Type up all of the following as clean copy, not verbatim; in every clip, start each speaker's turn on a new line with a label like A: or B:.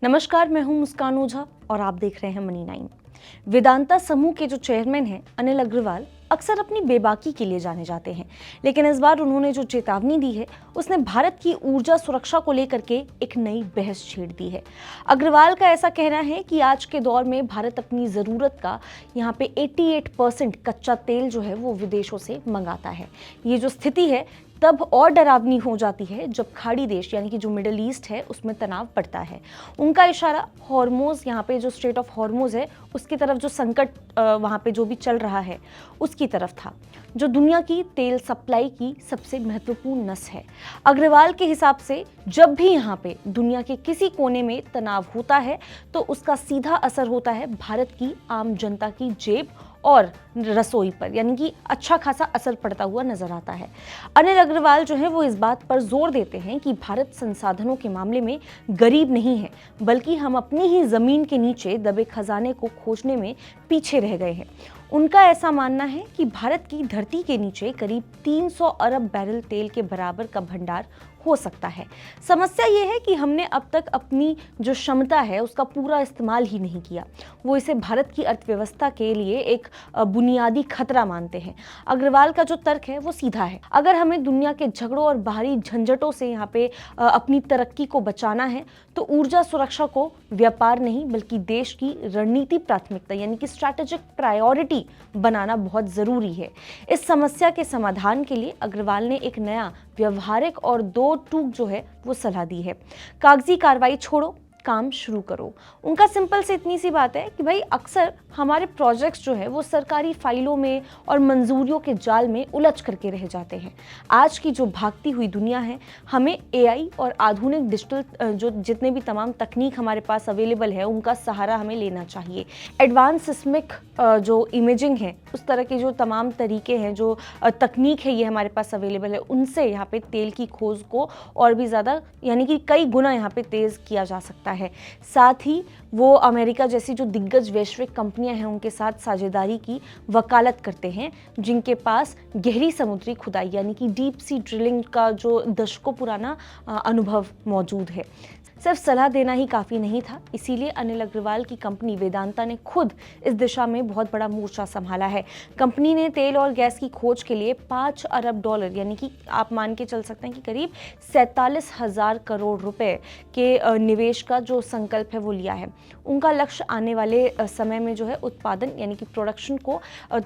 A: नमस्कार, मैं हूं मुस्कान ओझा और आप देख रहे हैं मनी 9। वेदांता समूह के जो चेयरमैन हैं अनिल अग्रवाल अक्सर अपनी बेबाकी के लिए जाने जाते हैं, लेकिन इस बार उन्होंने जो चेतावनी दी है उसने भारत की ऊर्जा सुरक्षा को लेकर के एक नई बहस छेड़ दी है। अग्रवाल का ऐसा कहना है कि आज के दौर में भारत अपनी ज़रूरत का यहाँ पे 88% कच्चा तेल जो है वो विदेशों से मंगाता है। ये जो स्थिति है तब और डरावनी हो जाती है जब खाड़ी देश यानी कि जो मिडिल ईस्ट है उसमें तनाव बढ़ता है। उनका इशारा हॉर्मोज, यहाँ पे जो स्ट्रेट ऑफ हॉर्मोज है उसकी तरफ, जो संकट वहाँ पे जो भी चल रहा है उसकी तरफ था, जो दुनिया की तेल सप्लाई की सबसे महत्वपूर्ण नस है। अग्रवाल के हिसाब से जब भी यहाँ पे दुनिया के किसी कोने में तनाव होता है तो उसका सीधा असर होता है भारत की आम जनता की जेब और रसोई पर, यानी कि अच्छा खासा असर पड़ता हुआ नजर आता है। अनिल अग्रवाल जो है वो इस बात पर जोर देते हैं कि भारत संसाधनों के मामले में गरीब नहीं है, बल्कि हम अपनी ही जमीन के नीचे दबे खजाने को खोजने में पीछे रह गए हैं। उनका ऐसा मानना है कि भारत की धरती के नीचे करीब 300 अरब बैरल तेल के बराबर का भंडार हो सकता है। समस्या ये है कि हमने अब तक अपनी जो क्षमता है उसका पूरा इस्तेमाल ही नहीं किया। वो इसे भारत की अर्थव्यवस्था के लिए एक बुनियादी खतरा मानते हैं। अग्रवाल का जो तर्क है वो सीधा है। अगर हमें दुनिया के झगड़ों और बाहरी झंझटों से यहाँ पे अपनी तरक्की को बचाना है तो ऊर्जा सुरक्षा को व्यापार नहीं बल्कि देश की रणनीति प्राथमिकता यानी कि स्ट्रैटेजिक प्रायोरिटी बनाना बहुत जरूरी है। इस समस्या के समाधान के लिए अग्रवाल ने एक नया व्यवहारिक और दो टूक जो है वो सलाह दी है। कागजी कार्रवाई छोड़ो, काम शुरू करो। उनका सिंपल से इतनी सी बात है कि भाई अक्सर हमारे प्रोजेक्ट्स जो है वो सरकारी फाइलों में और मंजूरियों के जाल में उलझ करके रह जाते हैं। आज की जो भागती हुई दुनिया है, हमें एआई और आधुनिक डिजिटल जो जितने भी तमाम तकनीक हमारे पास अवेलेबल है उनका सहारा हमें लेना चाहिए। एडवांस सिस्मिक जो इमेजिंग है, उस तरह के जो तमाम तरीके हैं, जो तकनीक है ये हमारे पास अवेलेबल है, उनसे यहाँ पे तेल की खोज को और भी ज़्यादा यानी कि कई गुना यहाँ पे तेज़ किया जा सकता है। साथ ही वो अमेरिका जैसी जो दिग्गज वैश्विक कंपनियां हैं उनके साथ साझेदारी की वकालत करते हैं, जिनके पास गहरी समुद्री खुदाई यानी कि डीप सी ड्रिलिंग का जो दशकों पुराना अनुभव मौजूद है। सिर्फ सलाह देना ही काफ़ी नहीं था, इसीलिए अनिल अग्रवाल की कंपनी वेदांता ने खुद इस दिशा में बहुत बड़ा मोर्चा संभाला है। कंपनी ने तेल और गैस की खोज के लिए 5 अरब डॉलर यानी कि आप मान के चल सकते हैं कि करीब 47,000 करोड़ रुपए के निवेश का जो संकल्प है वो लिया है। उनका लक्ष्य आने वाले समय में जो है उत्पादन यानी कि प्रोडक्शन को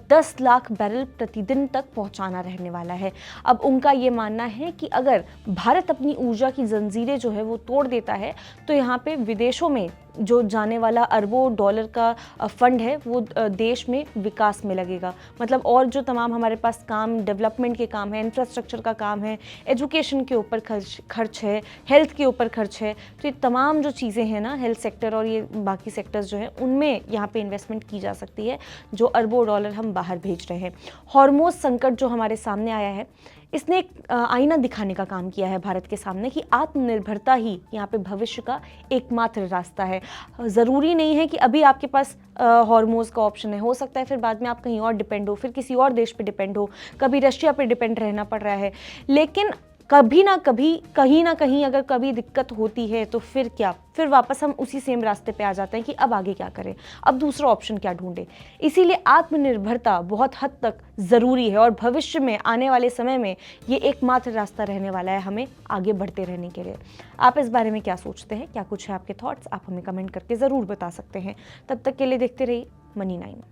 A: 10 लाख बैरल प्रतिदिन तक पहुंचाना रहने वाला है। अब उनका ये मानना है कि अगर भारत अपनी ऊर्जा की जंजीरें जो है वो तोड़ देता है तो यहाँ पे विदेशों में जो जाने वाला अरबों डॉलर का फंड है वो देश में विकास में लगेगा। मतलब और जो तमाम हमारे पास काम, डेवलपमेंट के काम है, इंफ्रास्ट्रक्चर का काम है, एजुकेशन के ऊपर खर्च है, हेल्थ के ऊपर खर्च है, तो ये तमाम जो चीज़ें हैं ना, हेल्थ सेक्टर और ये बाकी सेक्टर्स जो हैं उनमें यहाँ पे इन्वेस्टमेंट की जा सकती है, जो अरबों डॉलर हम बाहर भेज रहे हैं। हॉर्मोज संकट जो हमारे सामने आया है, इसने एक आईना दिखाने का काम किया है भारत के सामने कि आत्मनिर्भरता ही यहाँ पे भविष्य का एकमात्र रास्ता है। ज़रूरी नहीं है कि अभी आपके पास हॉर्मोज का ऑप्शन है, हो सकता है फिर बाद में आप कहीं और डिपेंड हो, फिर किसी और देश पे डिपेंड हो, कभी रशिया पे डिपेंड रहना पड़ रहा है। लेकिन कभी ना कभी, कहीं ना कहीं अगर कभी दिक्कत होती है तो फिर क्या, फिर वापस हम उसी सेम रास्ते पे आ जाते हैं कि अब आगे क्या करें, अब दूसरा ऑप्शन क्या ढूंढें। इसीलिए आत्मनिर्भरता बहुत हद तक ज़रूरी है और भविष्य में आने वाले समय में ये एकमात्र रास्ता रहने वाला है हमें आगे बढ़ते रहने के लिए। आप इस बारे में क्या सोचते हैं, क्या कुछ है आपके थॉट्स, आप हमें कमेंट करके ज़रूर बता सकते हैं। तब तक के लिए देखते रहिए मनी 9।